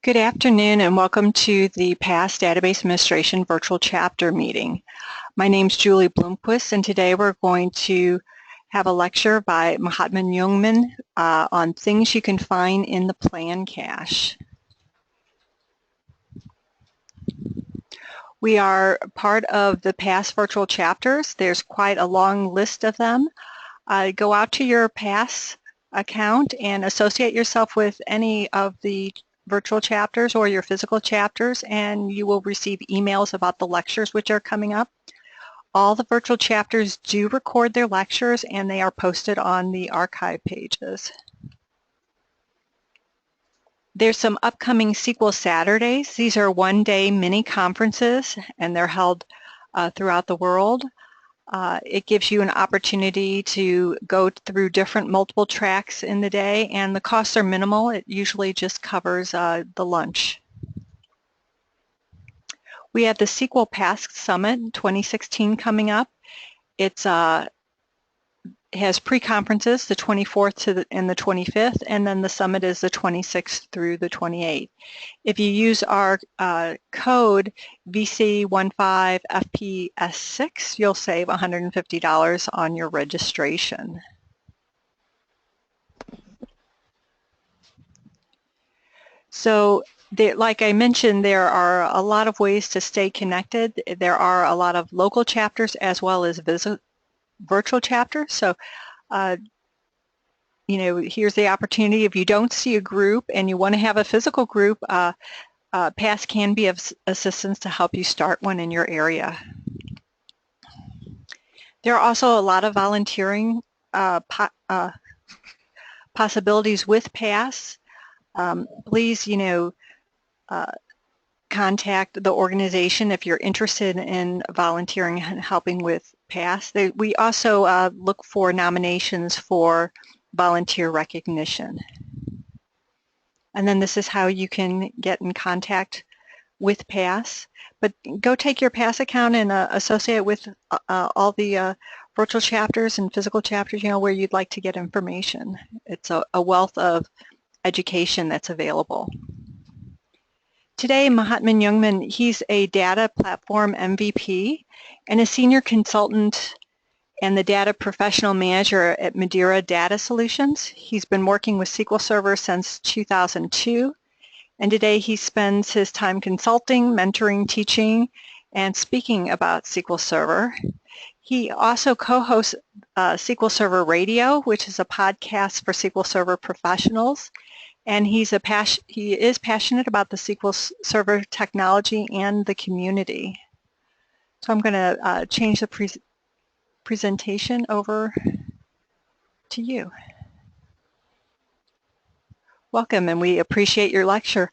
Good afternoon and welcome to the PASS Database Administration Virtual Chapter Meeting. My name is Julie Blomquist and today we're going to have a lecture by Mahatma Jungmann on things you can find in the plan cache. We are part of the PASS Virtual Chapters. There's quite a long list of them. Go out to your PASS account and associate yourself with any of the virtual chapters or your physical chapters, and you will receive emails about the lectures which are coming up. All the virtual chapters do record their lectures and they are posted on the archive pages. There's some upcoming SQL Saturdays. These are one-day mini conferences and they're held throughout the world. It gives you an opportunity to go through different multiple tracks in the day, and the costs are minimal. It usually just covers the lunch. We have the SQL PASS Summit 2016 coming up. It has pre-conferences, the 24th and the 25th, and then the summit is the 26th through the 28th. If you use our code VC15FPS6, you'll save $150 on your registration. So, like I mentioned, there are a lot of ways to stay connected. There are a lot of local chapters as well as virtual chapters. So, here's the opportunity. If you don't see a group and you want to have a physical group, PASS can be of assistance to help you start one in your area. There are also a lot of volunteering possibilities with PASS. Please, contact the organization if you're interested in volunteering and helping with PASS. We also look for nominations for volunteer recognition. And then this is how you can get in contact with PASS. But go take your PASS account and associate it with all the virtual chapters and physical chapters, where you'd like to get information. It's a wealth of education that's available. Today, Mahatma Jungmann, he's a data platform MVP and a senior consultant and the data professional manager at Madeira Data Solutions. He's been working with SQL Server since 2002, and today he spends his time consulting, mentoring, teaching, and speaking about SQL Server. He also co-hosts SQL Server Radio, which is a podcast for SQL Server professionals. And he is passionate about the SQL Server technology and the community. So I'm going to change the presentation over to you. Welcome, and we appreciate your lecture.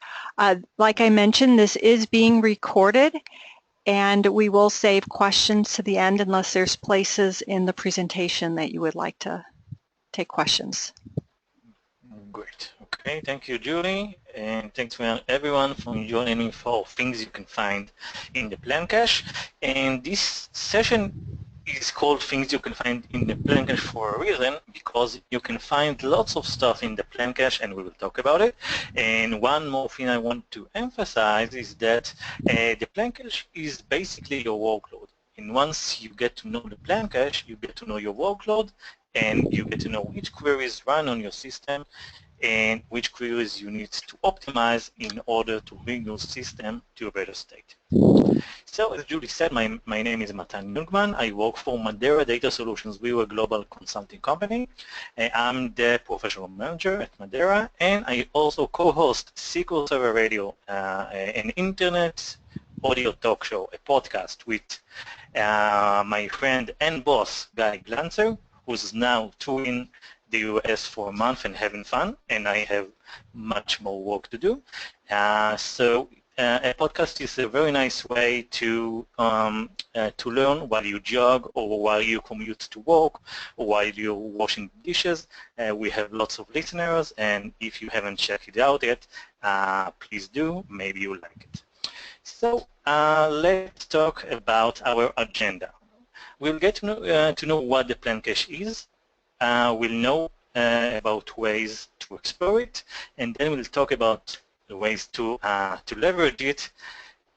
Like I mentioned, this is being recorded, and we will save questions to the end unless there's places in the presentation that you would like to take questions. Great. Okay, thank you, Julie, and thanks for everyone for joining me for things you can find in the plan cache. And this session is called Things You Can Find in the Plan Cache for a reason, because you can find lots of stuff in the plan cache, and we will talk about it. And one more thing I want to emphasize is that the plan cache is basically your workload. And once you get to know the plan cache, you get to know your workload, and you get to know which queries run on your system and which queries you need to optimize in order to bring your system to a better state. So as Julie said, my name is Matan Jungmann. I work for Madeira Data Solutions. We are a global consulting company. I'm the professional manager at Madeira, and I also co-host SQL Server Radio, an internet audio talk show, a podcast with my friend and boss, Guy Glanzer, who's now touring the US for a month and having fun, and I have much more work to do. So a podcast is a very nice way to learn while you jog or while you commute to work or while you're washing dishes. We have lots of listeners, and if you haven't checked it out yet, please do. Maybe you'll like it. So let's talk about our agenda. We'll get to know what the plan cache is. We'll know about ways to explore it, and then we'll talk about ways to leverage it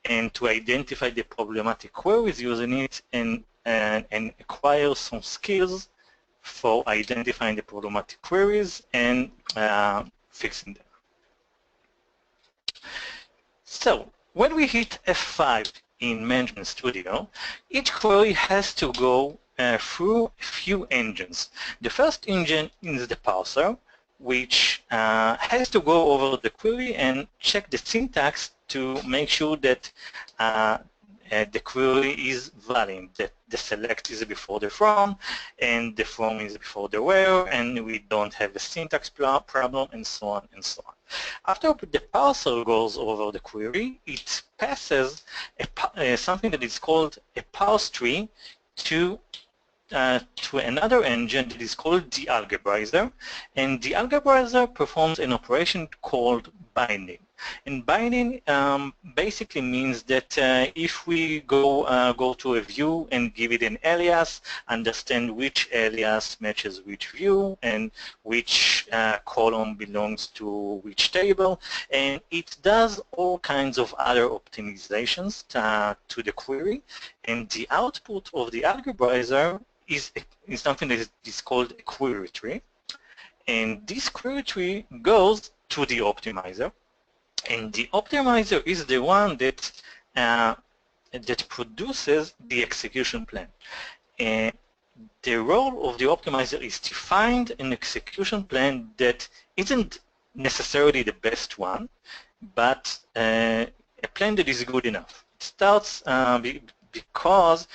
and to identify the problematic queries using it and acquire some skills for identifying the problematic queries and fixing them. So when we hit F5 in Management Studio, each query has to go through a few engines. The first engine is the parser, which has to go over the query and check the syntax to make sure that the query is valid, that the select is before the from, and the from is before the where, and we don't have a syntax problem, and so on and so on. After the parser goes over the query, it passes something that is called a parse tree to another engine that is called the algebraizer, and the algebraizer performs an operation called binding. And binding basically means that if we go to a view and give it an alias, understand which alias matches which view and which column belongs to which table, and it does all kinds of other optimizations to the query, and the output of the algebraizer is something that is called a query tree, and this query tree goes to the optimizer, and the optimizer is the one that that produces the execution plan. And the role of the optimizer is to find an execution plan that isn't necessarily the best one, but a plan that is good enough. It starts because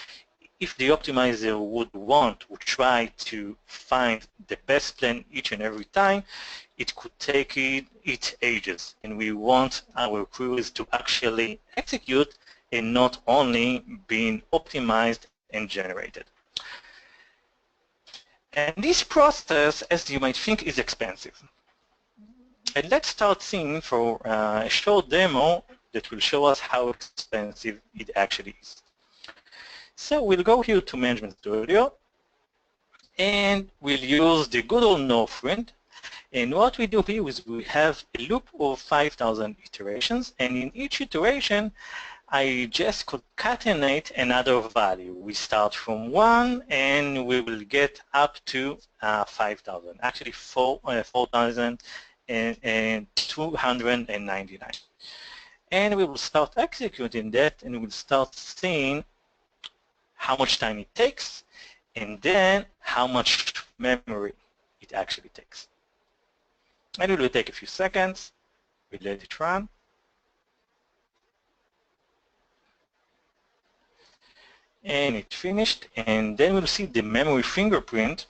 if the optimizer would try to find the best plan each and every time, it could take it ages, and we want our queries to actually execute and not only being optimized and generated. And this process, as you might think, is expensive. And let's start seeing for a short demo that will show us how expensive it actually is. So we'll go here to Management Studio, and we'll use the good old Northwind. And what we do here is we have a loop of 5,000 iterations, and in each iteration, I just concatenate another value. We start from 1, and we will get up to 5,000, actually 4,299. And we will start executing that, and we'll start seeing how much time it takes, and then how much memory it actually takes. And it will take a few seconds. We let it run. And it finished, and then we'll see the memory fingerprint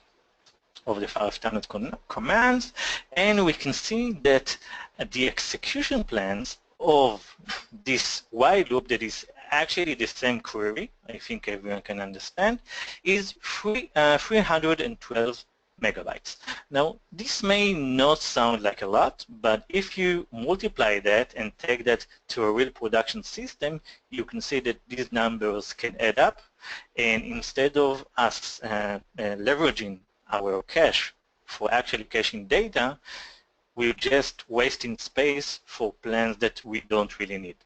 of the 500 commands, and we can see that the execution plans of this while loop that is actually the same query, I think everyone can understand, is 312 megabytes. Now, this may not sound like a lot, but if you multiply that and take that to a real production system, you can see that these numbers can add up, and instead of us leveraging our cache for actually caching data, we're just wasting space for plans that we don't really need.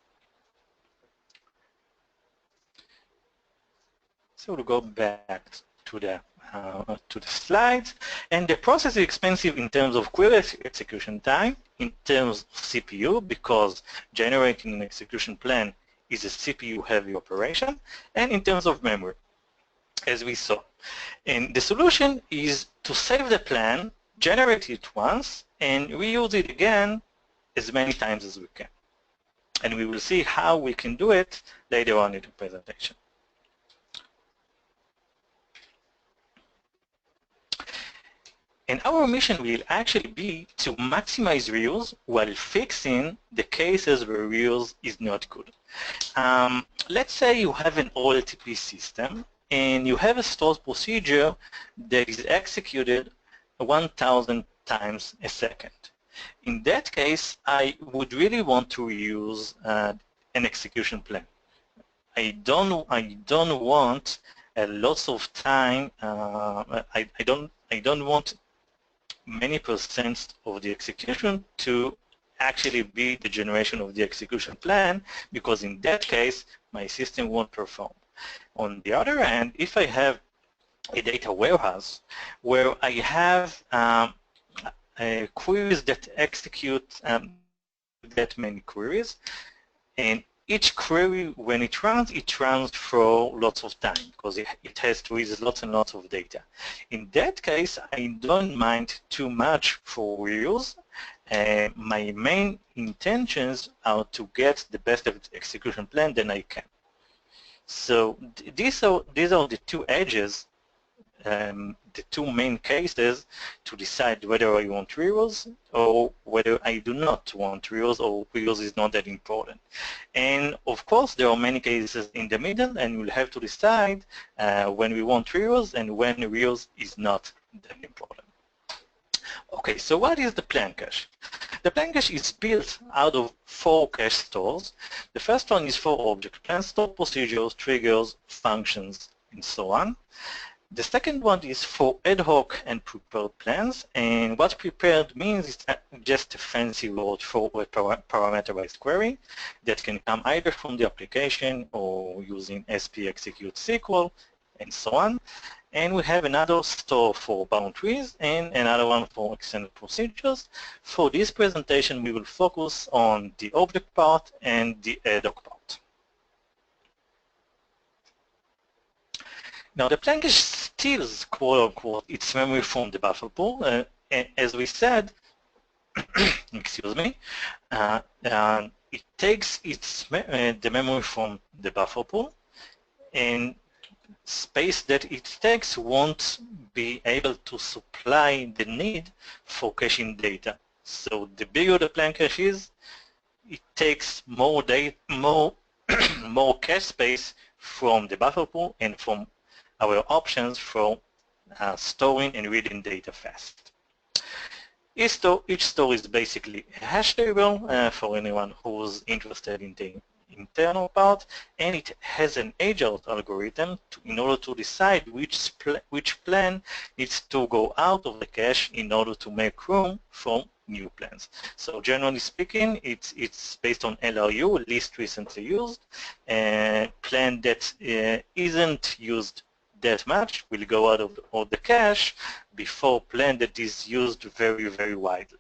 So we'll go back to the slides, and the process is expensive in terms of query execution time, in terms of CPU, because generating an execution plan is a CPU-heavy operation, and in terms of memory, as we saw. And the solution is to save the plan, generate it once, and reuse it again as many times as we can. And we will see how we can do it later on in the presentation. And our mission will actually be to maximize reuse while fixing the cases where reuse is not good. Let's say you have an OLTP system and you have a stored procedure that is executed 1,000 times a second. In that case, I would really want to reuse an execution plan. I don't want lots of time. I don't want many percent of the execution to actually be the generation of the execution plan, because in that case, my system won't perform. On the other hand, if I have a data warehouse where I have queries that execute that many queries, and each query, when it runs for lots of time because it has to use lots and lots of data. In that case, I don't mind too much for reuse. My main intentions are to get the best execution plan that I can. So these are the two edges, the two main cases to decide whether I want reuse or whether I do not want reuse, or reuse is not that important. And of course, there are many cases in the middle, and we'll have to decide when we want reuse and when reuse is not that important. Okay, so what is the plan cache? The plan cache is built out of 4 cache stores. The first one is for object plan store, procedures, triggers, functions, and so on. The second one is for ad hoc and prepared plans, and what prepared means is just a fancy word for a parameterized query that can come either from the application or using SP execute SQL and so on. And we have another store for boundaries and another one for extended procedures. For this presentation, we will focus on the object part and the ad hoc part. Now, the plan cache steals, quote-unquote, its memory from the buffer pool. And as we said, excuse me, it takes the memory from the buffer pool, and space that it takes won't be able to supply the need for caching data. So the bigger the plan cache is, it takes more more cache space from the buffer pool and from our options for storing and reading data fast. Each store is basically a hash table for anyone who's interested in the internal part, and it has an age-out algorithm in order to decide which plan needs to go out of the cache in order to make room for new plans. So generally speaking, it's based on LRU, least recently used. Plan that isn't used that much will go out of the cache before plan that is used very, very widely.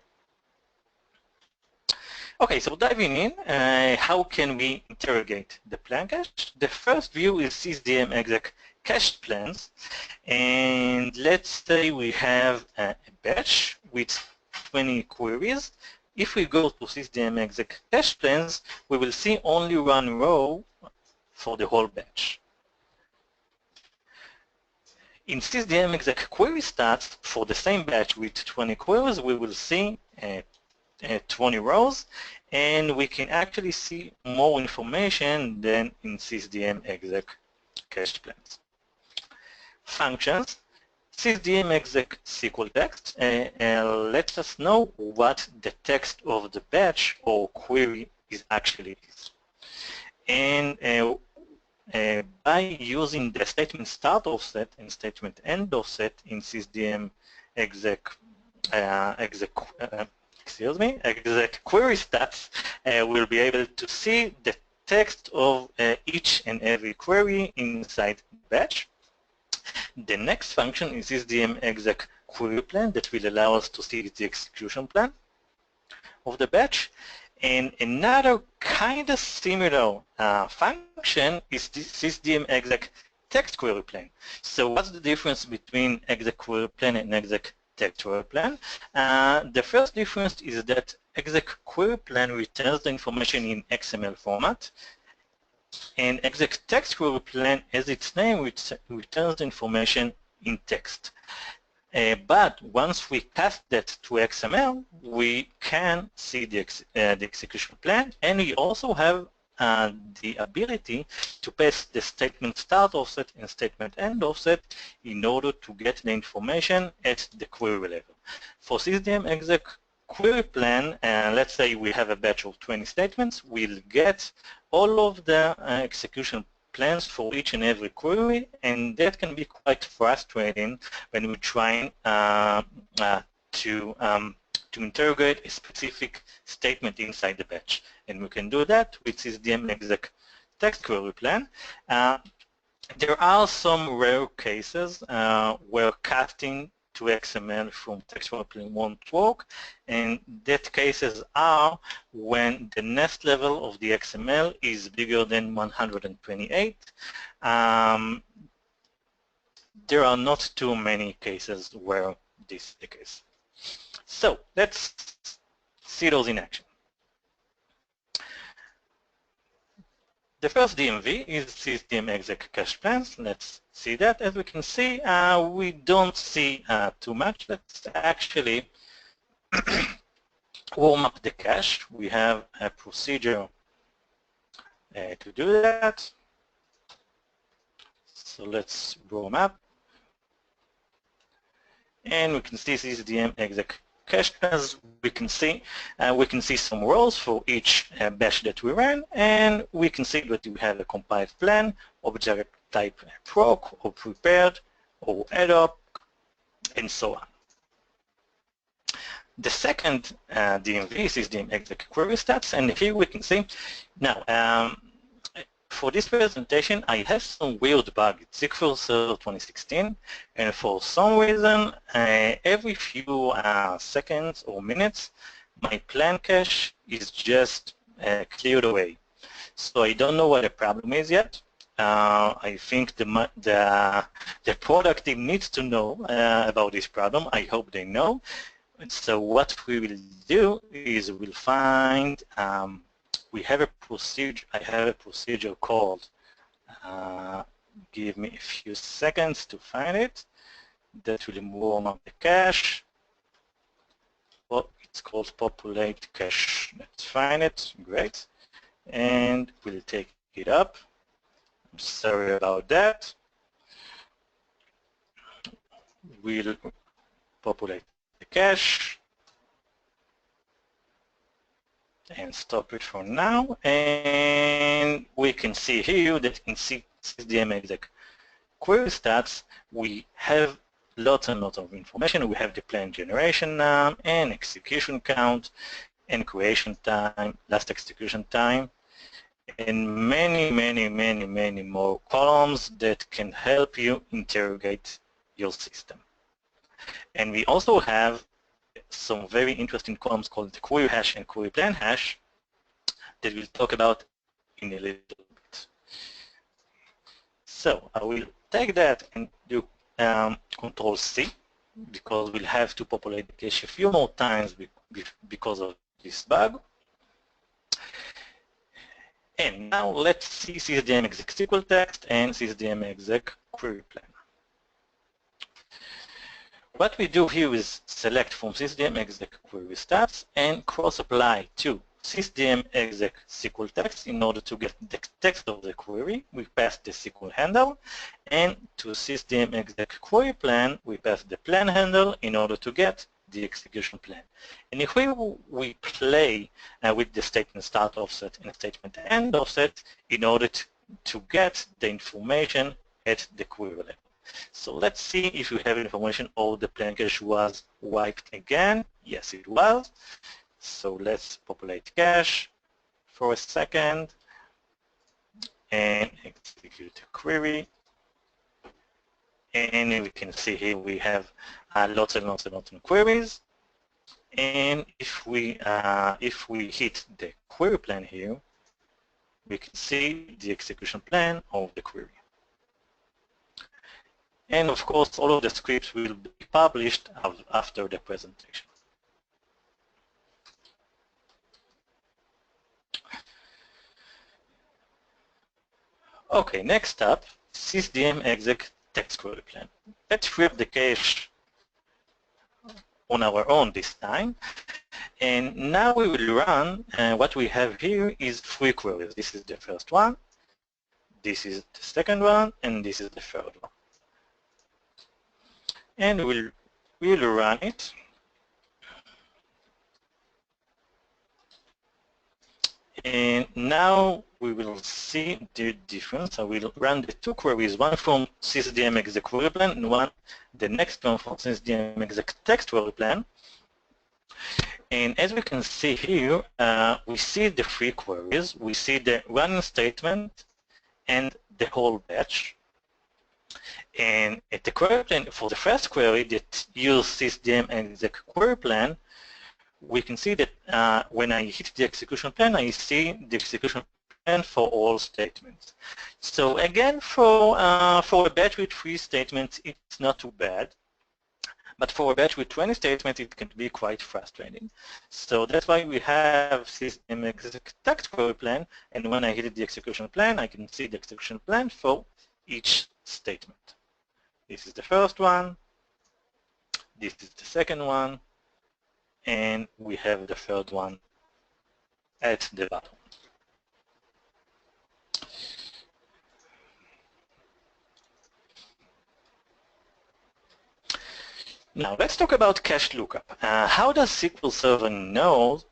Okay, so diving in, how can we interrogate the plan cache? The first view is sysdm exec cached plans, and let's say we have a batch with 20 queries. If we go to sysdm exec cached plans, we will see only one row for the whole batch. In sysdm exec query stats, for the same batch with 20 queries, we will see 20 rows, and we can actually see more information than in sysdm exec cached plans. Functions. Sysdm exec SQL text lets us know what the text of the batch or query is actually is. And by using the statement start offset and statement end offset in sysdm exec exec query stats, we'll be able to see the text of each and every query inside the batch. The next function is sysdm exec query plan that will allow us to see the execution plan of the batch. And another kind of similar function is the sysdm exec text query plan. So what's the difference between exec query plan and exec text query plan? The first difference is that exec query plan returns the information in XML format, and exec text query plan, as its name, returns the information in text. But once we pass that to XML, we can see the execution plan, and we also have the ability to pass the statement start offset and statement end offset in order to get the information at the query level. For sysdm exec query plan, let's say we have a batch of 20 statements, we'll get all of the execution plans for each and every query, and that can be quite frustrating when we're trying to to interrogate a specific statement inside the batch. And we can do that with SysDM exec text query plan. There are some rare cases where casting to XML from text query plan won't work, and that cases are when the nest level of the XML is bigger than 128. There are not too many cases where this is the case. So let's see those in action. The first DMV is SysDM exec cache plans. Let's see that. As we can see, we don't see too much. Let's actually warm up the cache. We have a procedure to do that. So let's warm up. And we can see SysDM exec cache plans. We can see some rows for each batch that we ran, and we can see that we have a compiled plan, object type proc or prepared or ad hoc, and so on. The second DMV is SysDM exec query stats, and here we can see now. For this presentation, I have some weird bug. It's SQL Server 2016, and for some reason, every few seconds or minutes, my plan cache is just cleared away. So I don't know what the problem is yet. I think the product team needs to know about this problem. I hope they know. So what we will do is we'll find we have a procedure. I have a procedure called. Give me a few seconds to find it. That will warm up the cache. Well, it's called populate cache. Let's find it. Great, and we'll take it up. I'm sorry about that. We'll populate the cache and stop it for now, and we can see here that in SysDM exec query stats we have lots and lots of information. We have the plan generation now and execution count and creation time, last execution time, and many more columns that can help you interrogate your system. And we also have some very interesting columns called the query hash and query plan hash that we'll talk about in a little bit. So I will take that and do Control C, because we'll have to populate the cache a few more times because of this bug. And now let's see SysDM exec SQL text and SysDM exec query plan. What we do here is select from SysDM exec query stats and cross-apply to SysDM exec SQL text in order to get the text of the query. We pass the SQL handle, and to SysDM exec query plan, we pass the plan handle in order to get the execution plan. And if we play with the statement start offset and statement end offset in order to get the information at the query level. So let's see if we have information. Oh, the plan cache was wiped again. Yes, it was. So let's populate cache for a second and execute the query. And we can see here we have lots and lots of queries. And if we hit the query plan here, we can see the execution plan of the query. And of course, all of the scripts will be published after the presentation. Okay, next up, SysDM exec text query plan. Let's free up the cache on our own this time. And now we will run, what we have here is 3 queries. This is the first one, this is the second one, and this is the third one. And we'll run it. And now we will see the difference. I will run the 2 queries, one from SysDM exec query plan and the next one from SysDM exec text query plan. And as we can see here, we see the three queries. We see the running statement and the whole batch. And at the query plan, for the first query that uses system and the query plan, we can see that when I hit the execution plan, I see the execution plan for all statements. So again, for a batch with 3 statements, it's not too bad. But for a batch with 20 statements, it can be quite frustrating. So that's why we have system exec query plan, and when I hit the execution plan, I can see the execution plan for each statement. This is the first one, this is the second one, and we have the third one at the bottom. Now let's talk about cached lookup. How does SQL Server know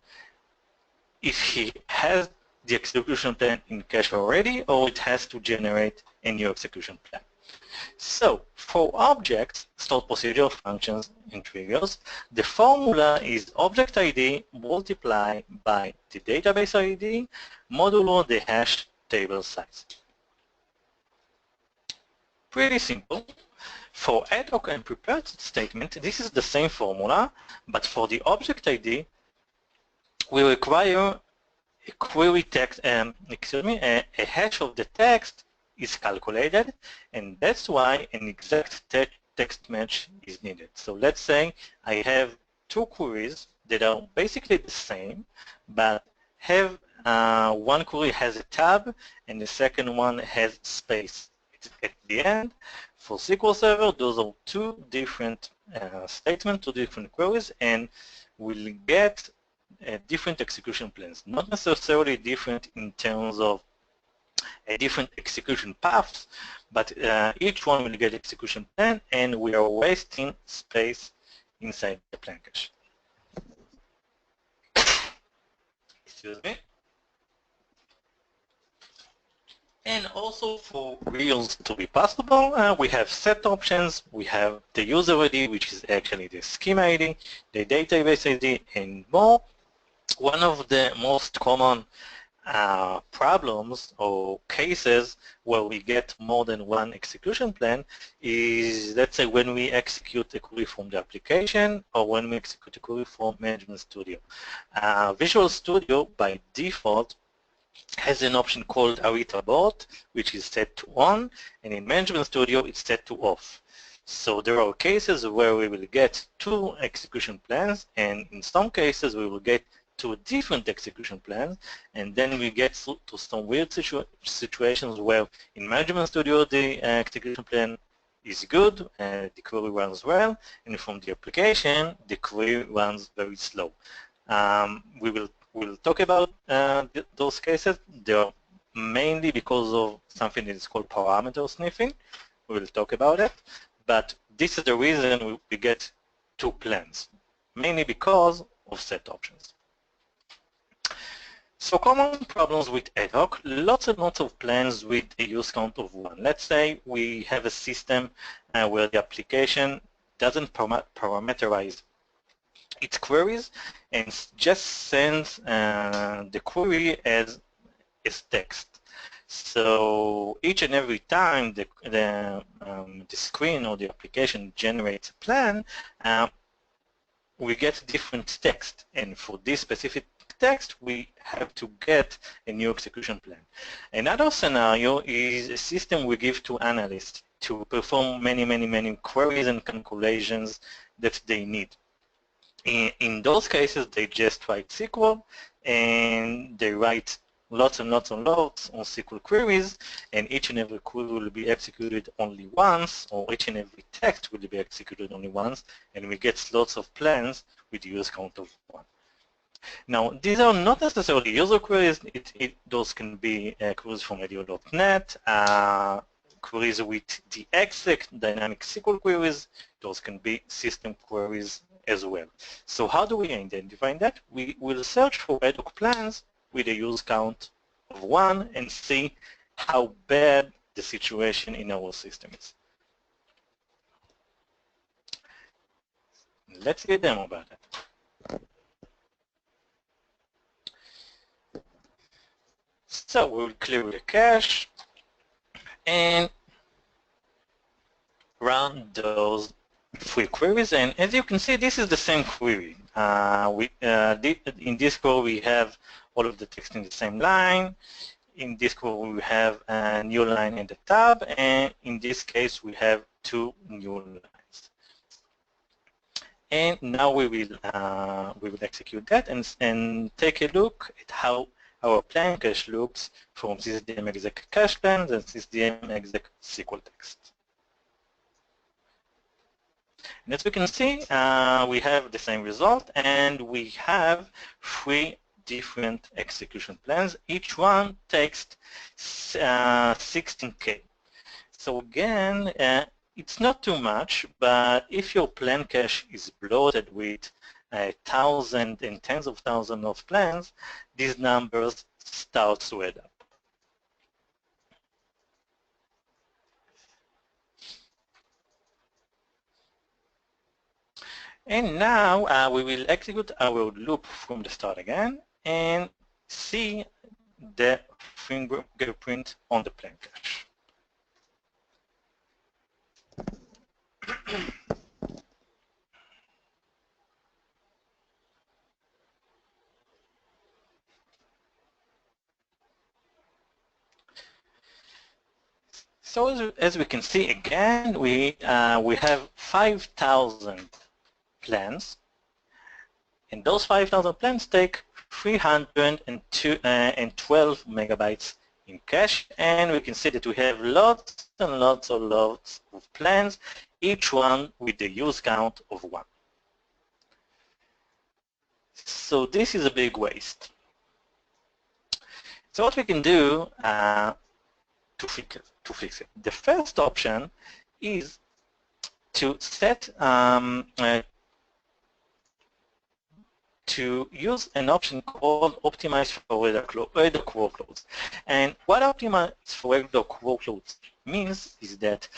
if he has the execution plan in cache already, or it has to generate a new execution plan? So for objects, stored procedure, functions, and triggers, the formula is object ID multiplied by the database ID modulo the hash table size. Pretty simple. For ad hoc and prepared statement, this is the same formula, but for the object ID, we require a query text, a hash of the text is calculated, and that's why an exact text match is needed. So let's say I have 2 queries that are basically the same, but have one query has a tab and the second one has space at the end. For SQL Server, those are 2 different statements, 2 different queries, and we'll get different execution plans, not necessarily different in terms of different execution paths, but each one will get execution plan, and we are wasting space inside the plan cache. Excuse me. And also for reals to be possible, we have set options, we have the user ID, which is actually the schema ID, the database ID, and more. One of the most common problems or cases where we get more than one execution plan is, let's say, when we execute a query from the application or when we execute a query from Management Studio. Visual Studio, by default, has an option called await abort, which is set to on, and in Management Studio it's set to off. So there are cases where we will get 2 execution plans, and in some cases we will get 2 different execution plans, and then we get to some weird situations where in Management Studio the execution plan is good, the query runs well, and from the application the query runs very slow. We'll talk about those cases. They are mainly because of something that is called parameter sniffing. We'll talk about it, but this is the reason we get 2 plans, mainly because of set options. So common problems with ad hoc, lots and lots of plans with a use count of 1. Let's say we have a system where the application doesn't parameterize its queries and just sends the query as text. So each and every time the screen or the application generates a plan, we get different text, and for this specific text we have to get a new execution plan. Another scenario is a system we give to analysts to perform many queries and calculations that they need. In those cases they just write SQL and they write lots and lots on SQL queries, and each and every query will be executed only once, or each and every text will be executed only once, and we get lots of plans with use count of 1. Now, these are not necessarily user queries. Those can be queries from Loopnet, queries with the exec dynamic SQL queries. Those can be system queries as well. So how do we identify that? We will search for ad hoc plans with a use count of 1 and see how bad the situation in our system is. Let's see a demo about that. So we'll clear the cache and run those 3 queries. And as you can see, this is the same query. In this query, we have all of the text in the same line. In this query, we have a new line in the tab. And in this case, we have 2 new lines. And now we will execute that and take a look at how our plan cache looks from system exec cache plans and system exec SQL text. And as we can see, we have the same result, and we have 3 different execution plans. Each one takes 16K. So again, it's not too much, but if your plan cache is bloated with thousands and tens of thousands of plans, these numbers start to add up. And now we will execute our loop from the start again and see the fingerprint on the plan cache. So as we can see again, we have 5,000 plans, and those 5,000 plans take 312 megabytes in cache, and we can see that we have lots and lots of plans, each one with the use count of 1. So this is a big waste. So what we can do to fix it. The first option is to set to use an option called Optimize for ad hoc workloads. And what Optimize for ad hoc workloads means is that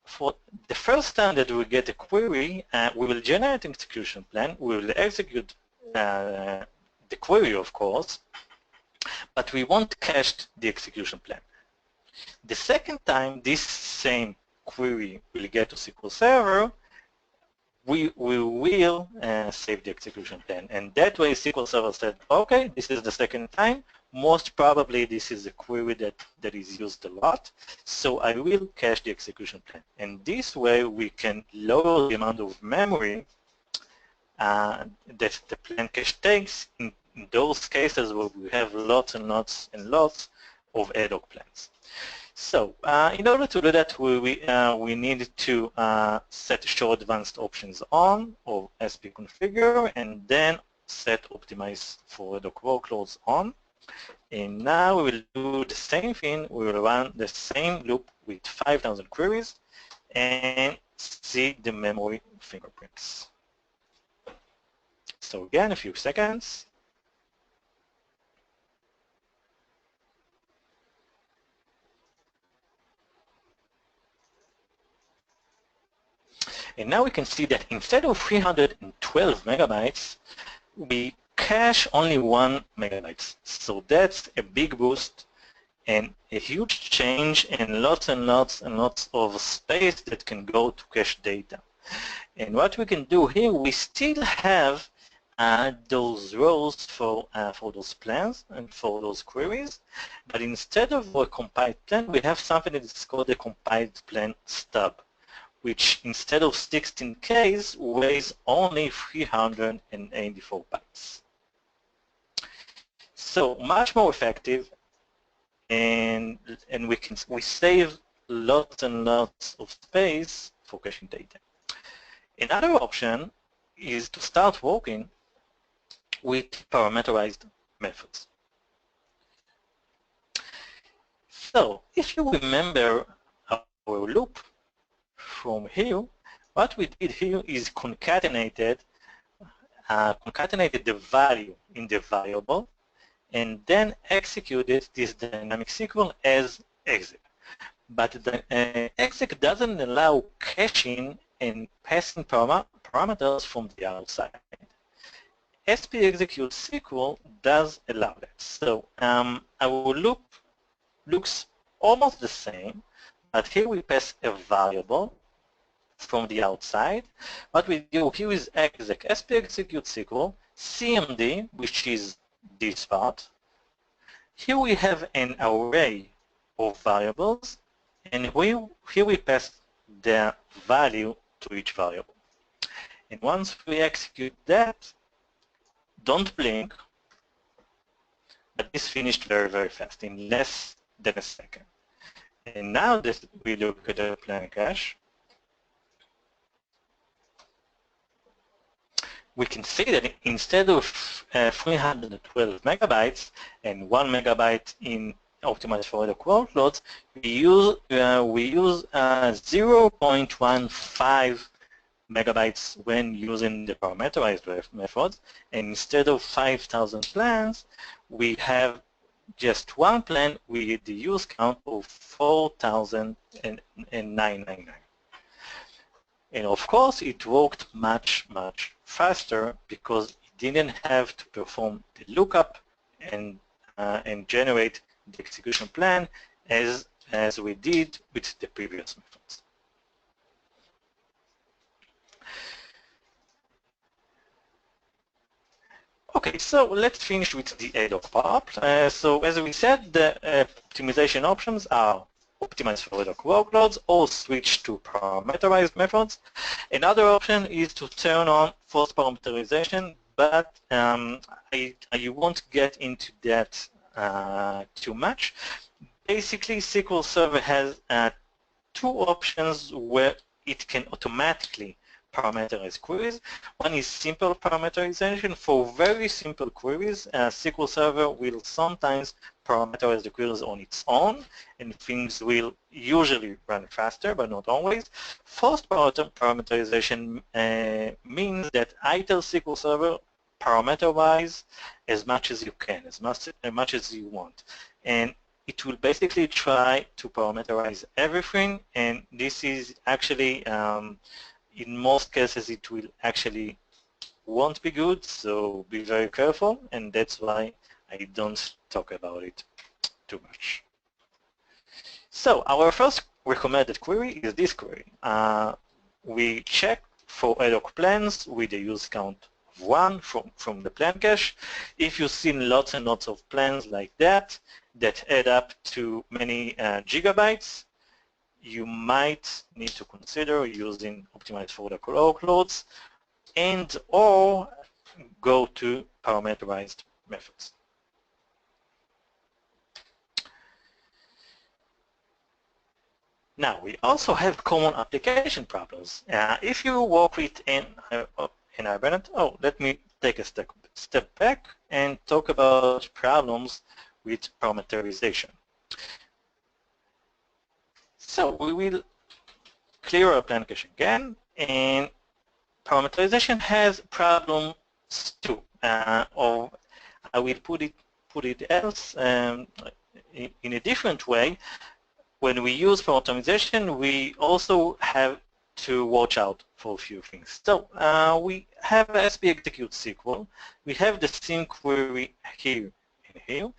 for the first time that we get a query, we will generate an execution plan, we will execute the query, of course, but we won't cache the execution plan. The second time this same query will get to SQL Server, we will save the execution plan. And that way SQL Server said, okay, this is the second time. Most probably this is a query that is used a lot, so I will cache the execution plan. And this way we can lower the amount of memory that the plan cache takes in those cases where we have lots and lots and lots of ad hoc plans. So in order to do that, we need to set show advanced options on or SP configure, and then set optimize for ad hoc workloads on. And now we will do the same thing. We will run the same loop with 5,000 queries and see the memory fingerprints. So again, a few seconds. And now we can see that instead of 312 megabytes, we cache only 1 megabyte. So that's a big boost and a huge change, and lots and lots and lots of space that can go to cache data. And what we can do here, we still have those rows for those plans and for those queries, but instead of a compiled plan, we have something that is called a compiled plan stub, which instead of 16Ks weighs only 384 bytes. So much more effective, and we save lots and lots of space for caching data. Another option is to start working with parameterized methods. So if you remember our loop from here, what we did here is concatenated the value in the variable and then executed this dynamic SQL as exec. But the exec doesn't allow caching and passing parameters from the outside. SP execute SQL does allow that. So our loop looks almost the same, but here we pass a variable from the outside. What we do here is exec SP execute SQL CMD, which is this part. Here we have an array of variables, and here we pass the value to each variable. And once we execute that, don't blink, but this finished very, very fast, in less than a second. And now that we look at the plan cache, we can see that instead of 312 megabytes and 1 megabyte in optimized for other workloads, we use 0.15 megabytes when using the parameterized methods, and instead of 5,000 plans, we have just one plan with the use count of 4,999. And of course, it worked much, much faster because it didn't have to perform the lookup and generate the execution plan as we did with the previous methods. Okay, so let's finish with the ad hoc part. So as we said, the optimization options are optimize for ad hoc workloads or switch to parameterized methods. Another option is to turn on forced parameterization, but I won't get into that too much. Basically, SQL Server has two options where it can automatically parameterize queries. One is simple parameterization. For very simple queries, SQL Server will sometimes parameterize the queries on its own, and things will usually run faster, but not always. Forced parameterization means that I tell SQL Server parameterize as much as you can, as much as you want. And it will basically try to parameterize everything, and this is actually in most cases it will actually won't be good, so be very careful, and that's why I don't talk about it too much. So our first recommended query is this query. We check for ad hoc plans with a use count of 1 from the plan cache. If you've seen lots and lots of plans like that add up to many gigabytes, you might need to consider using optimized for the workloads and or go to parameterized methods. Now, we also have common application problems. If you work with an environment, let me take a step back and talk about problems with parameterization. So we will clear our plan cache again, and parameterization has problems too, or I will put it else in a different way. When we use parameterization, we also have to watch out for a few things. So we have SP execute SQL. We have the same query here and here,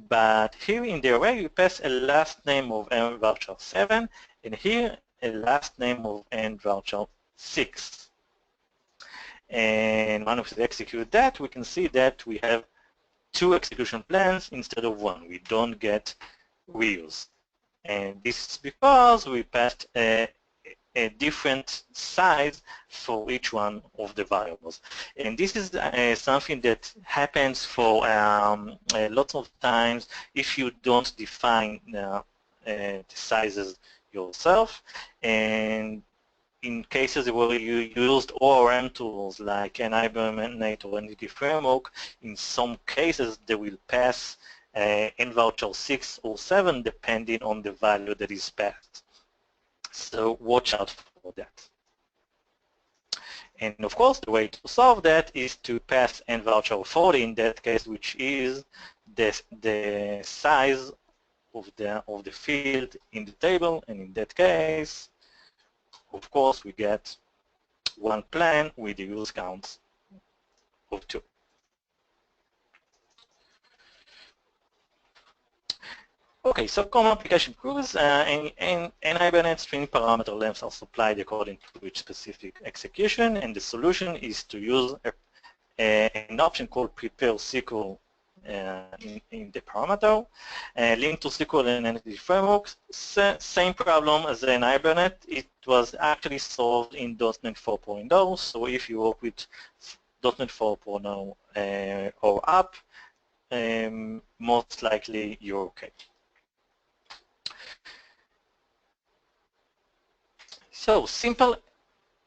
but here in the array we pass a last name of n-voucher 7, and here a last name of n-voucher 6. And once we execute that, we can see that we have 2 execution plans instead of 1. We don't get reuse. And this is because we passed a different size for each one of the variables. And this is something that happens for lots of times if you don't define the sizes yourself. And in cases where you used ORM tools like an Hibernate or Entity Framework, in some cases they will pass n-voucher 6 or 7 depending on the value that is passed. So watch out for that. And of course, the way to solve that is to pass n-voucher 40 in that case, which is the size of the field in the table. And in that case, of course, we get one plan with the use counts of 2. Okay, so common application queries and Hibernate string parameter lengths are supplied according to each specific execution, and the solution is to use an option called prepare SQL in the parameter. Linked to SQL and entity frameworks, same problem as in Hibernate. It was actually solved in .NET 4.0, so if you work with .NET 4.0 or up, most likely you're okay. So simple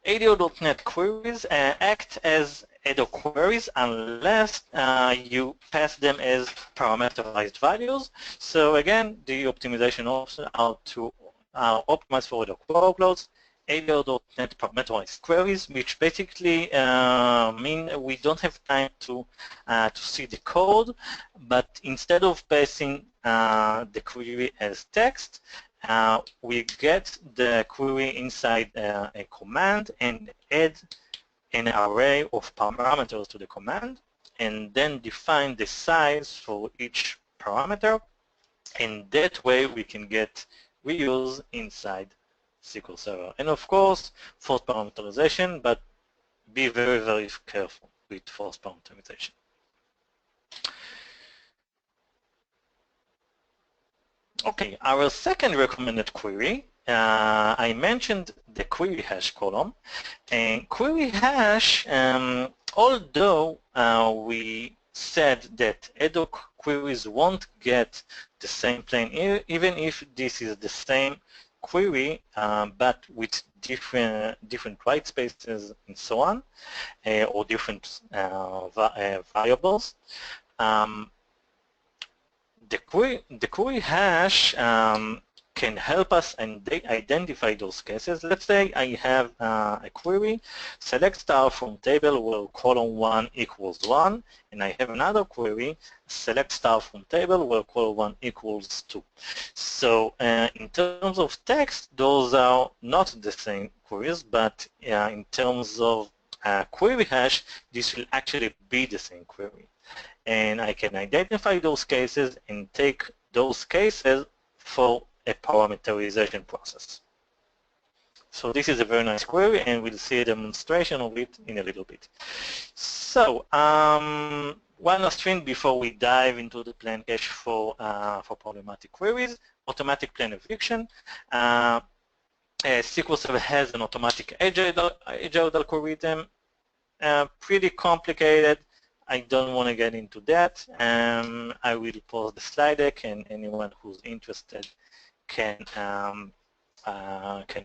ADO.NET queries act as ADO queries unless you pass them as parameterized values. So again, the optimization options are to optimize for ADO workloads. ADO.NET parameterized queries, which basically mean we don't have time to see the code, but instead of passing the query as text, we get the query inside a command and add an array of parameters to the command, and then define the size for each parameter, and that way we can get reuse inside SQL Server. And of course, forced parameterization, but be very, very careful with forced parameterization. Okay, our second recommended query, I mentioned the query hash column. And query hash, although we said that ADO queries won't get the same plane, even if this is the same query, but with different white spaces and so on, or different variables. The query hash can help us and identify those cases. Let's say I have a query, select star from table where column 1 equals 1, and I have another query, select star from table where column 1 equals 2. So in terms of text, those are not the same queries, but in terms of query hash, this will actually be the same query. And I can identify those cases and take those cases for a parameterization process. So this is a very nice query, and we'll see a demonstration of it in a little bit. So one last thing before we dive into the plan cache for problematic queries: automatic plan eviction. SQL Server has an automatic agile algorithm, pretty complicated. I don't want to get into that. I will post the slide deck, and anyone who's interested can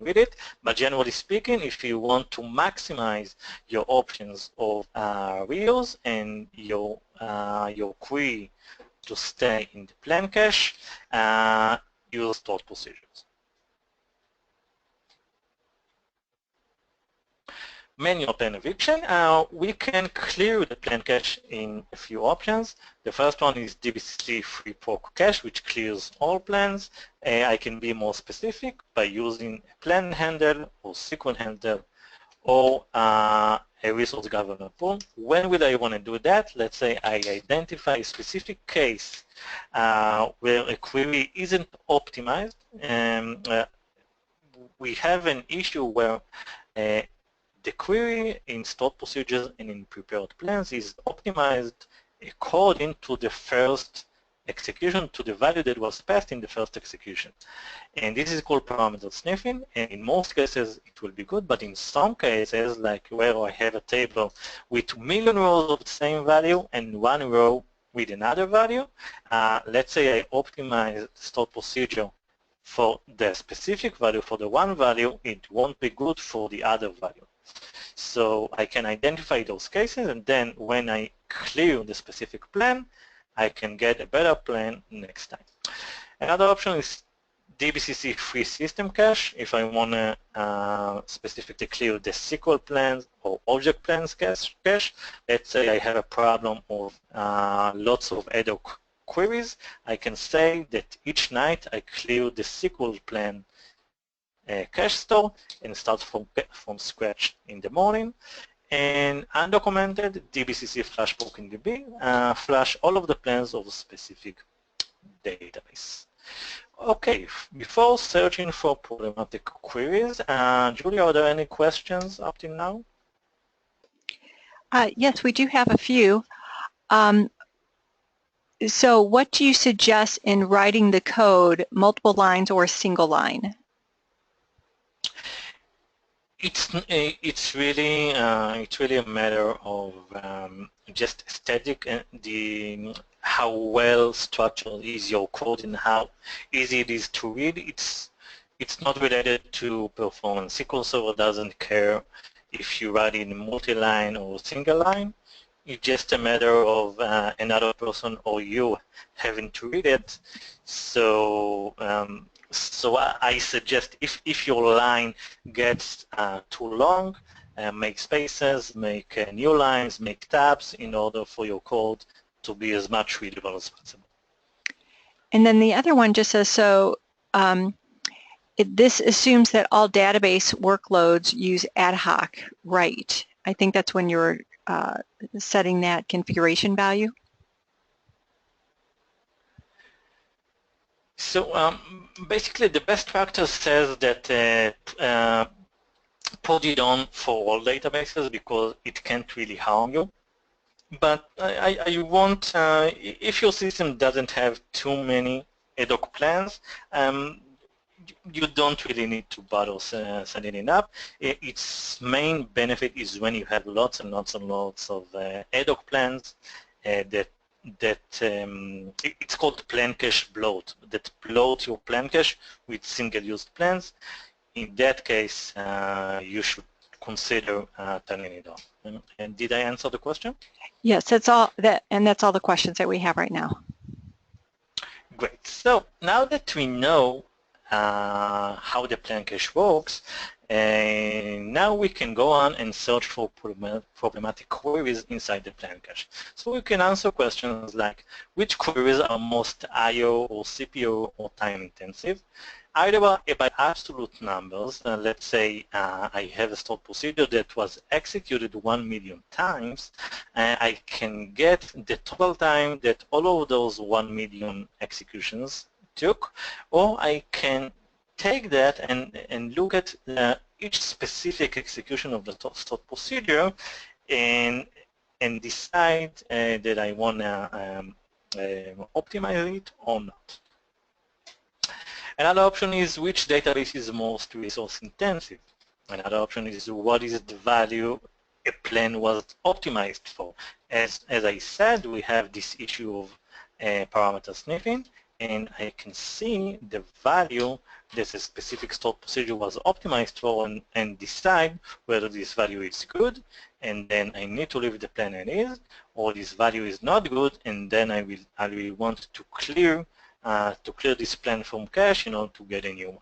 read it. But generally speaking, if you want to maximize your options of reuse and your query to stay in the plan cache, use stored procedures. Manual plan eviction, we can clear the plan cache in a few options. The first one is DBCC free proc cache, which clears all plans. I can be more specific by using a plan handle or SQL handle or a resource governor pool. When will I want to do that? Let's say I identify a specific case where a query isn't optimized. We have an issue where the query in stored procedures and in prepared plans is optimized according to the first execution, to the value that was passed in the first execution. And this is called parameter sniffing, and in most cases it will be good, but in some cases, like where I have a table with 1 million rows of the same value and one row with another value, let's say I optimize the stored procedure for the specific value, for the one value, it won't be good for the other value. So I can identify those cases, and then when I clear the specific plan, I can get a better plan next time. Another option is DBCC free system cache. If I want to specifically clear the SQL plans or object plans cache, let's say I have a problem of lots of ad hoc queries, I can say that each night I clear the SQL plan cache store and start from scratch in the morning. And undocumented DBCC flash proc in DB, flash all of the plans of a specific database. Okay, before searching for problematic queries, Julia, are there any questions up till now? Yes, we do have a few. So what do you suggest in writing the code, multiple lines or a single line? It's really a matter of just aesthetic and how well structured is your code and how easy it is to read. It's not related to performance. SQL Server doesn't care if you write in multi-line or single line. It's just a matter of another person or you having to read it. So I suggest if your line gets too long, make spaces, make new lines, make tabs in order for your code to be as much readable as possible. And then the other one just says, so this assumes that all database workloads use ad hoc, right? I think that's when you're setting that configuration value. So basically the best practice says that put it on for all databases because it can't really harm you. But I want, if your system doesn't have too many ad hoc plans, you don't really need to bother setting it up. Its main benefit is when you have lots and lots and lots of ad hoc plans that it's called plan cache bloat, that bloat your plan cache with single-use plans. In that case, you should consider turning it on. And did I answer the question? Yes, that's all that's all the questions that we have right now. Great. So now that we know how the plan cache works, now we can go on and search for problematic queries inside the plan cache. So we can answer questions like, which queries are most I/O or CPU or time intensive? Either by absolute numbers, let's say I have a stored procedure that was executed 1 million times, I can get the total time that all of those 1 million executions took, or I can take that and look at each specific execution of the stored procedure and decide that I want to optimize it or not. Another option is which database is most resource intensive. Another option is what is the value a plan was optimized for. As I said, we have this issue of parameter sniffing, and I can see the value that a specific stored procedure was optimized for and decide whether this value is good, and then I need to leave the plan as is, or this value is not good, and then I will want to clear this plan from cache in order to get a new one.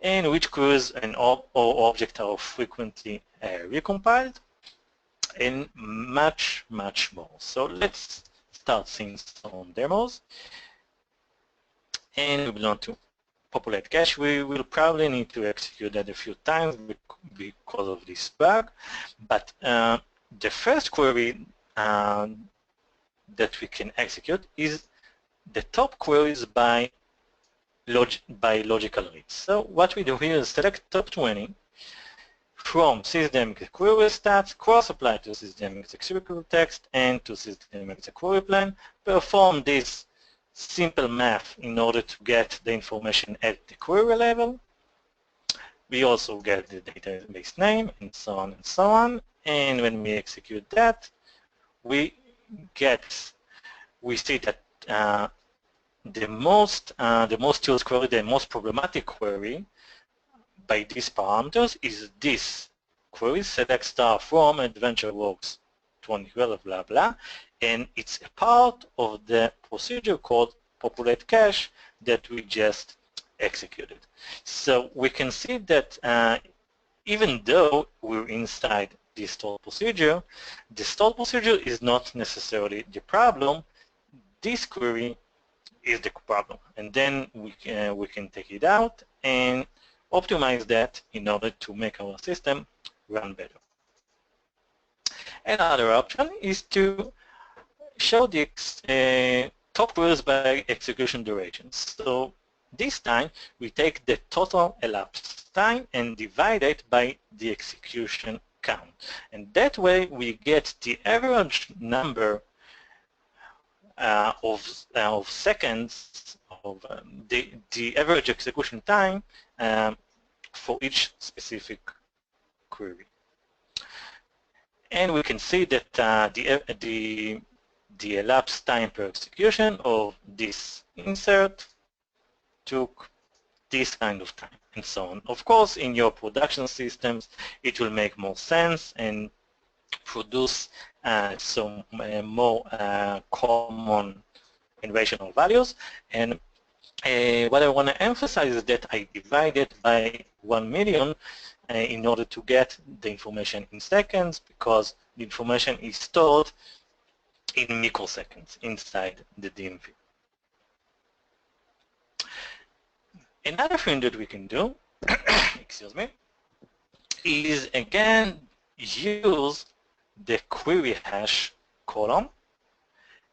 And which queries or objects are frequently recompiled, and much, much more. So let's start seeing some demos. And we belong to populate cache. We will probably need to execute that a few times because of this bug. But the first query that we can execute is the top queries by logical reads. So what we do here is select top 20 from system query stats, cross-apply to system executable text and to system query plan, perform this simple math in order to get the information at the query level. We also get the database name and so on and so on. And when we execute that, we see that the most used query, the most problematic query by these parameters is this query, select star from AdventureWorks 2012 blah blah, and it's a part of the procedure called populate cache that we just executed. So we can see that even though we're inside this stored procedure, the stored procedure is not necessarily the problem. This query is the problem, and then we can take it out and optimize that in order to make our system run better. Another option is to show the top top queries by execution duration. So this time we take the total elapsed time and divide it by the execution count. And that way we get the average number of seconds of the average execution time for each specific query. And we can see that the elapsed time per execution of this insert took this kind of time, and so on. Of course, in your production systems, it will make more sense and produce some more common and rational values. And what I want to emphasize is that I divided by 1 million in order to get the information in seconds, because the information is stored in microseconds inside the DMV. Another thing that we can do, excuse me, is again use the query hash column,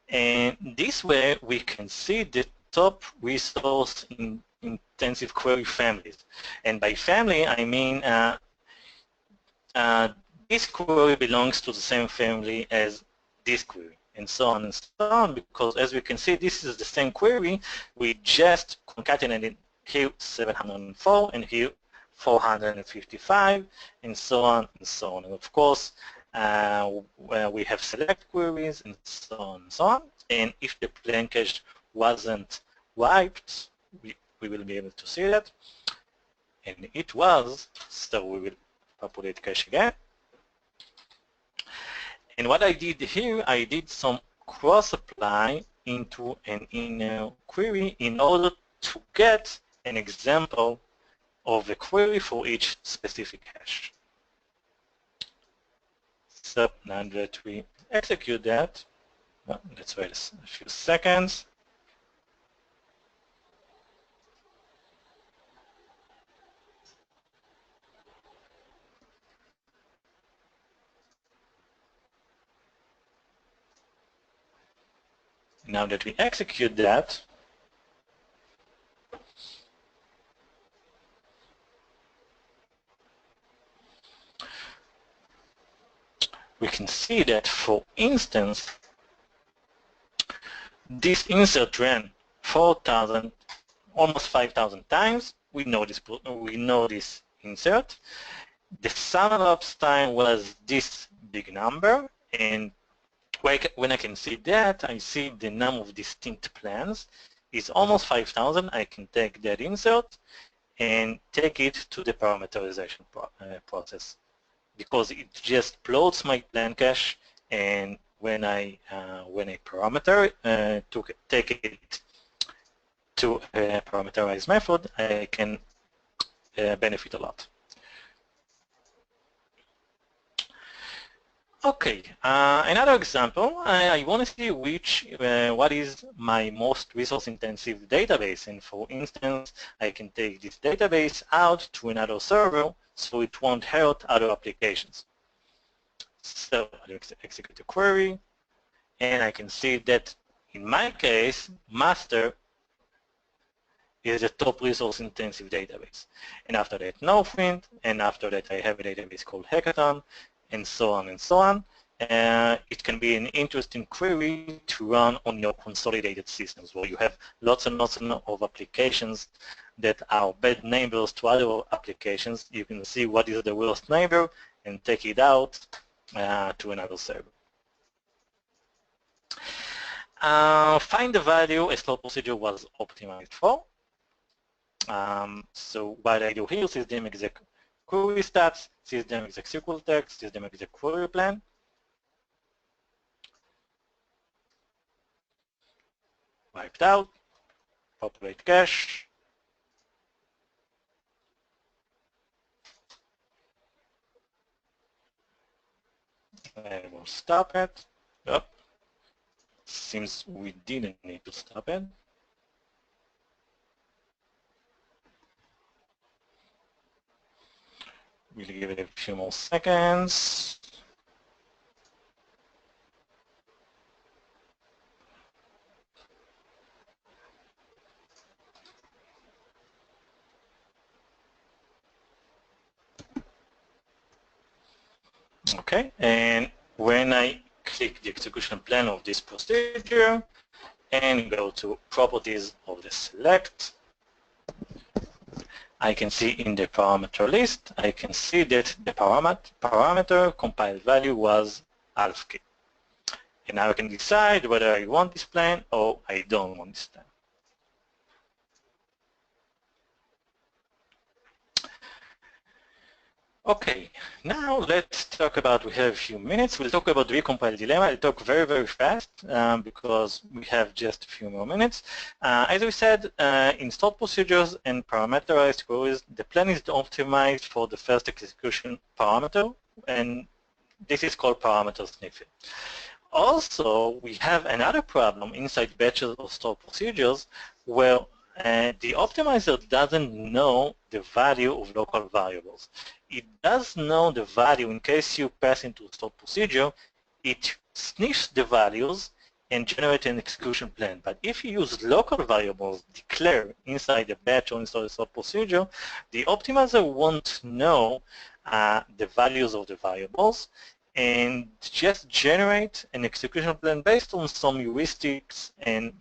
and this way we can see the top resource in intensive query families. And by family I mean this query belongs to the same family as this query, and so on and so on, because as we can see this is the same query, we just concatenated here 704 and here 455, and so on and so on. And of course we have select queries and so on and so on, and if the plain cache wasn't wiped, we will be able to see that, and it was, so we will populate cache again. And what I did here, I did some cross-apply into an inner query in order to get an example of a query for each specific hash. So now that we execute that, well, let's wait a few seconds. Now that we execute that, we can see that, for instance, this insert ran 4,000, almost 5,000 times. We know this insert. The sum elapsed time was this big number, and when I can see that, I see the number of distinct plans is almost 5,000. I can take that insert and take it to the parameterization process, because it just plots my plan cache, and when I parameter take it to a parameterized method, I can benefit a lot. Okay, another example, I want to see what is my most resource-intensive database, and for instance, I can take this database out to another server so it won't hurt other applications. So I execute the query, and I can see that in my case, master is a top resource-intensive database. And after that, NoPrint, and after that, I have a database called Hackathon, and so on and so on. It can be an interesting query to run on your consolidated systems, where you have lots and lots of applications that are bad neighbors to other applications. You can see what is the worst neighbor and take it out to another server. Find the value a slot procedure was optimized for. So what I do here, system exec query stats, system exec SQL text, system exec query plan. Wiped out, populate cache. And we'll stop it. Oh, seems we didn't need to stop it. We'll give it a few more seconds. Okay, and when I click the execution plan of this procedure and go to properties of the select, I can see in the parameter list, I can see that the parameter compiled value was alpha. And now I can decide whether I want this plan or I don't want this plan. Okay, now let's talk about, we have a few minutes, we'll talk about the Recompile Dilemma. I'll talk very, very fast because we have just a few more minutes. As we said, in stored procedures and parameterized queries, the plan is optimized for the first execution parameter, and this is called parameter sniffing. Also, we have another problem inside batches of stored procedures where the optimizer doesn't know the value of local variables. It does know the value in case you pass into a stored procedure. It sniffs the values and generates an execution plan. But if you use local variables declared inside a batch or inside a stored procedure, the optimizer won't know the values of the variables and just generate an execution plan based on some heuristics and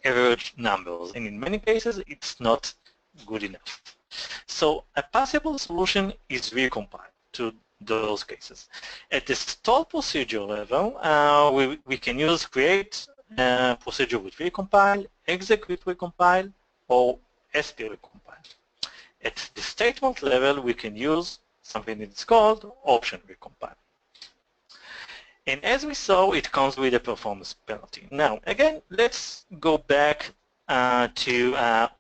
average numbers. And in many cases, it's not good enough. So a possible solution is recompile to those cases. At the stored procedure level, we can use create procedure with recompile, execute recompile, or SP recompile. At the statement level, we can use something that's called option recompile. And as we saw, it comes with a performance penalty. Now, again, let's go back to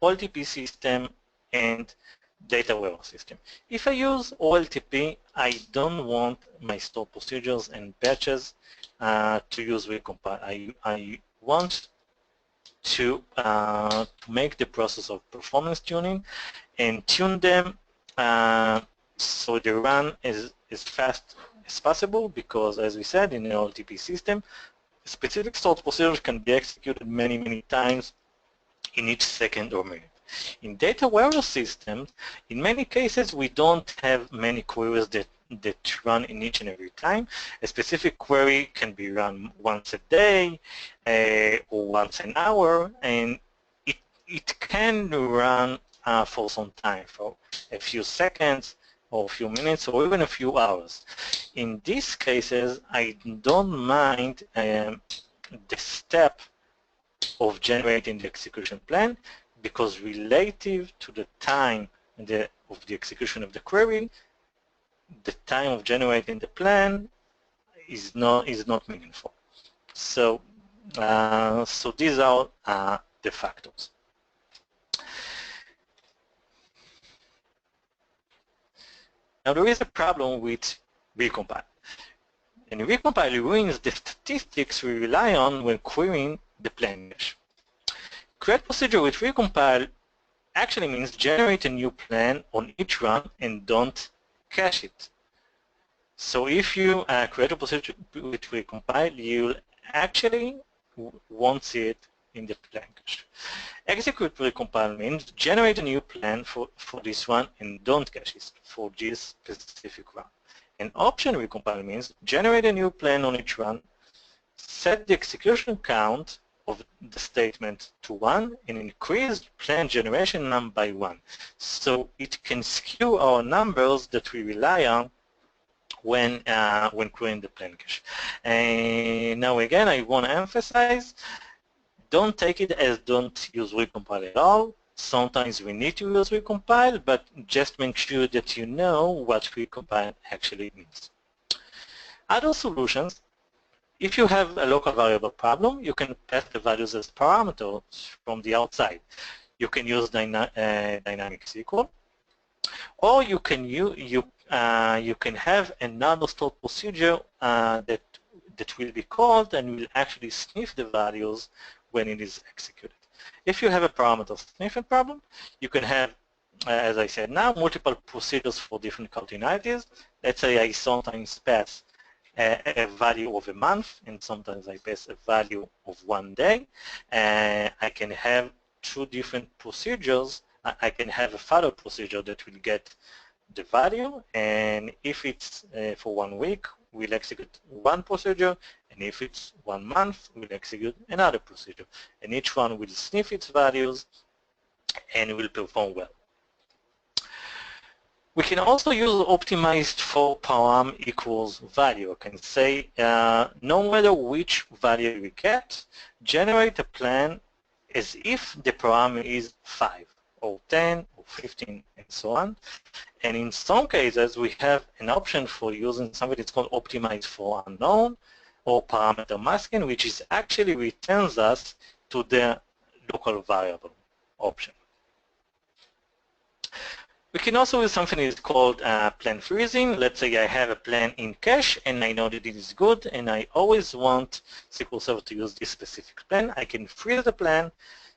OLTP system and data warehouse system. If I use OLTP, I don't want my stored procedures and batches to use recompile. I want to make the process of performance tuning and tune them so they run as fast as possible, because as we said in the OLTP system, specific stored procedures can be executed many, many times in each second or minute. In data warehouse systems, in many cases we don't have many queries that run in each and every time. A specific query can be run once a day or once an hour, and it can run for some time, for a few seconds or a few minutes or even a few hours. In these cases, I don't mind the step of generating the execution plan, because relative to the time of the execution of the query, the time of generating the plan is not meaningful. So so these are the factors. Now there is a problem with recompile. And recompile ruins the statistics we rely on when querying the plan cache. Create procedure with recompile actually means generate a new plan on each run and don't cache it. So if you create a procedure with recompile, you'll actually won't see it in the plan cache. Execute recompile means generate a new plan for this one and don't cache it for this specific run. And option recompile means generate a new plan on each run, set the execution count of the statement to 1, and increase plan generation number by 1. So it can skew our numbers that we rely on when querying the plan cache. And now again, I want to emphasize, don't take it as don't use recompile at all. Sometimes we need to use recompile, but just make sure that you know what recompile actually means. Other solutions: if you have a local variable problem, you can pass the values as parameters from the outside. You can use dynamic SQL, or you can have another stored procedure that will be called and will actually sniff the values when it is executed. If you have a parameter sniffing problem, you can have, as I said now, multiple procedures for different cardinalities. Let's say I sometimes pass a value of a month, and sometimes I pass a value of 1 day. I can have 2 different procedures. I can have a follow procedure that will get the value, and if it's for 1 week, we'll execute one procedure, and if it's 1 month, we'll execute another procedure. And each one will sniff its values and will perform well. We can also use optimized for param equals value. I can say no matter which value we get, generate a plan as if the parameter is 5 or 10 or 15 and so on. And in some cases, we have an option for using something that's called optimized for unknown or parameter masking, which is actually returns us to the local variable option. We can also use something that's called plan freezing. Let's say I have a plan in cache and I know that it is good and I always want SQL Server to use this specific plan. I can freeze the plan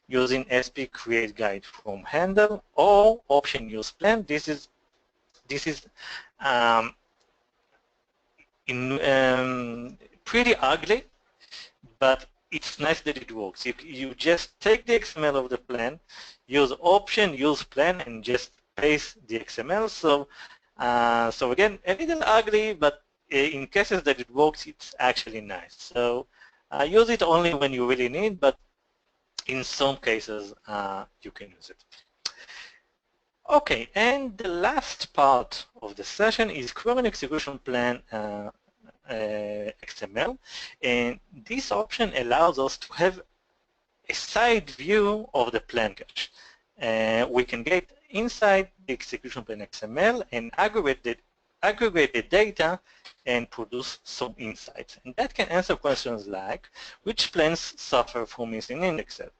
using SP create guide from handle or option use plan. This is pretty ugly, but it's nice that it works. You just take the XML of the plan, use option use plan, and just paste the XML. So again, a little ugly, but in cases that it works, it's actually nice. So use it only when you really need, but in some cases you can use it. Okay, and the last part of the session is query execution plan XML, and this option allows us to have a side view of the plan cache. We can get inside the execution plan XML and aggregate the data and produce some insights. And that can answer questions like, which plans suffer from missing indexes?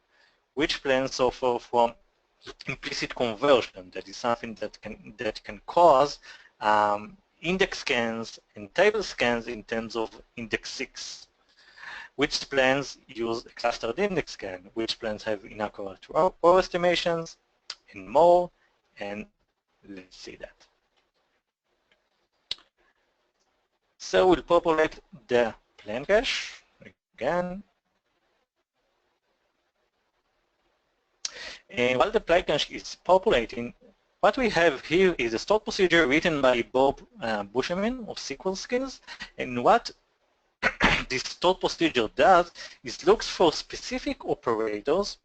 Which plans suffer from implicit conversion? That is something that can cause index scans and table scans in terms of index 6. Which plans use a clustered index scan? Which plans have inaccurate row estimations? And more, and let's see that. So we'll populate the plan cache again. And while the plan cache is populating, what we have here is a stored procedure written by Bob Bushemin of SQL Skills. And what this stored procedure does is looks for specific operators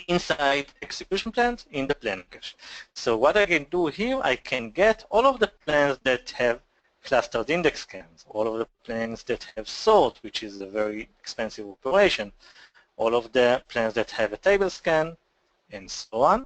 inside execution plans in the plan cache. So what I can do here, I can get all of the plans that have clustered index scans, all of the plans that have sort, which is a very expensive operation, all of the plans that have a table scan, and so on.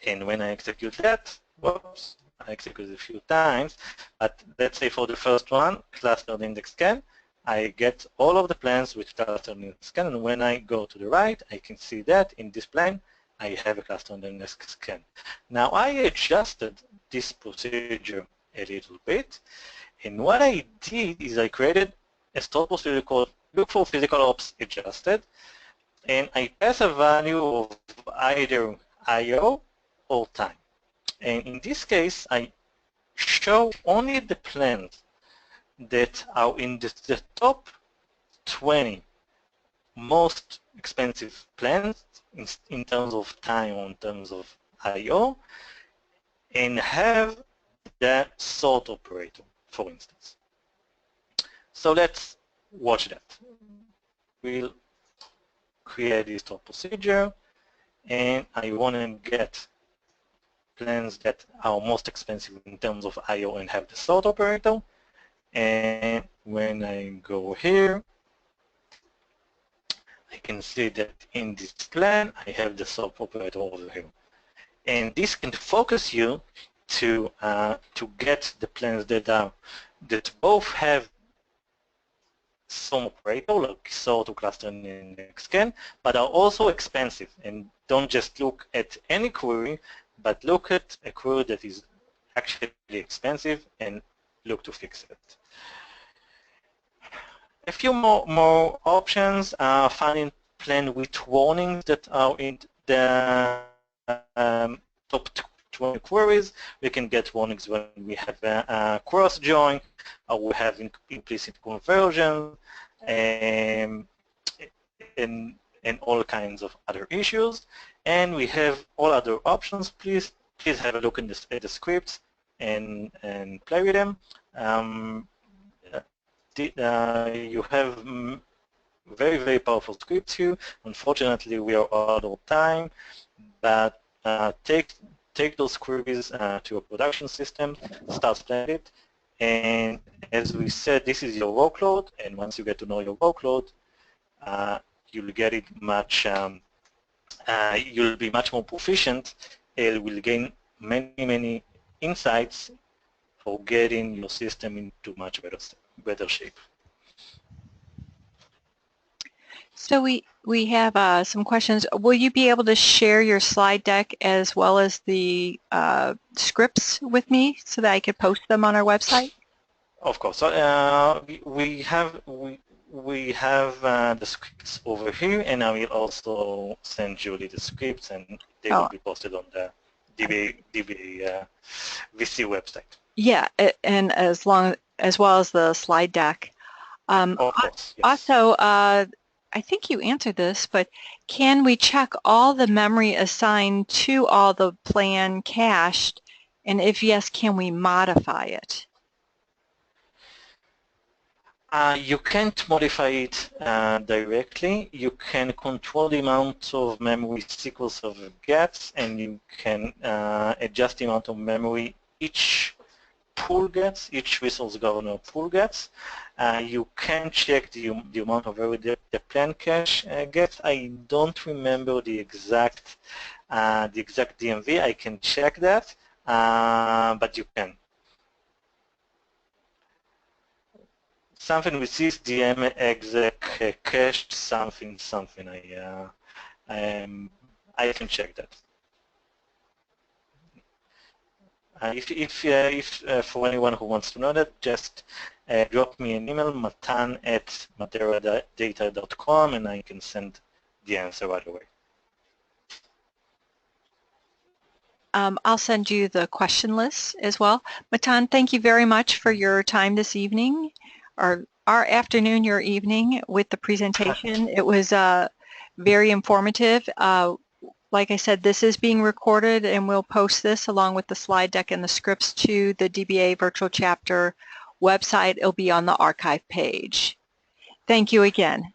And when I execute that, whoops, I execute it a few times, but let's say for the first one, clustered index scan, I get all of the plans with clustered index scan, and when I go to the right, I can see that in this plan, I have a clustered index scan. Now I adjusted this procedure a little bit, and what I did is I created a stored procedure called look for physical ops adjusted, and I pass a value of either IO or time. And in this case, I show only the plans that are in the top 20 most expensive plans in terms of time or in terms of I/O, and have the sort operator, for instance. So let's watch that. We'll create this top procedure, and I want to get plans that are most expensive in terms of I/O and have the sort operator. And when I go here, I can see that in this plan, I have the sort operator over here. And this can focus you to get the plans that both have some operator, like sort or cluster index scan, but are also expensive. And don't just look at any query, but look at a query that is actually expensive and look to fix it. A few more options are finding plan with warnings that are in the top 20 queries. We can get warnings when we have a cross join, or we have implicit conversion, and all kinds of other issues. And we have all other options. Please please have a look at the scripts and play with them. You have very, very powerful scripts here. Unfortunately, we are out of time, but take those queries to your production system, start playing it, and as we said, this is your workload, and once you get to know your workload, you'll get it much, you'll be much more proficient, and will gain many, many insights for getting your system into much better shape. So we have some questions. Will you be able to share your slide deck as well as the scripts with me so that I could post them on our website? Of course. So, we have the scripts over here, and I will also send Julie the scripts, and they will be posted on the DBA VC website. Yeah, and as well as the slide deck. Of course, yes. Also, I think you answered this, but can we check all the memory assigned to all the plan cached? And if yes, can we modify it? You can't modify it directly. You can control the amount of memory SQL Server gets, and you can adjust the amount of memory each pool gets, each resource governor pool gets. You can check the amount of memory the plan cache gets. I don't remember the exact DMV. I can check that, but you can. Something with sysdm exec cached something. I can check that. If for anyone who wants to know that, just drop me an email, matan@materadata.com, and I can send the answer right away. I'll send you the question list as well. Matan, thank you very much for your time this evening, or our afternoon, your evening, with the presentation. It was very informative. Like I said, this is being recorded, and we'll post this along with the slide deck and the scripts to the DBA Virtual Chapter website. It'll be on the archive page. Thank you again.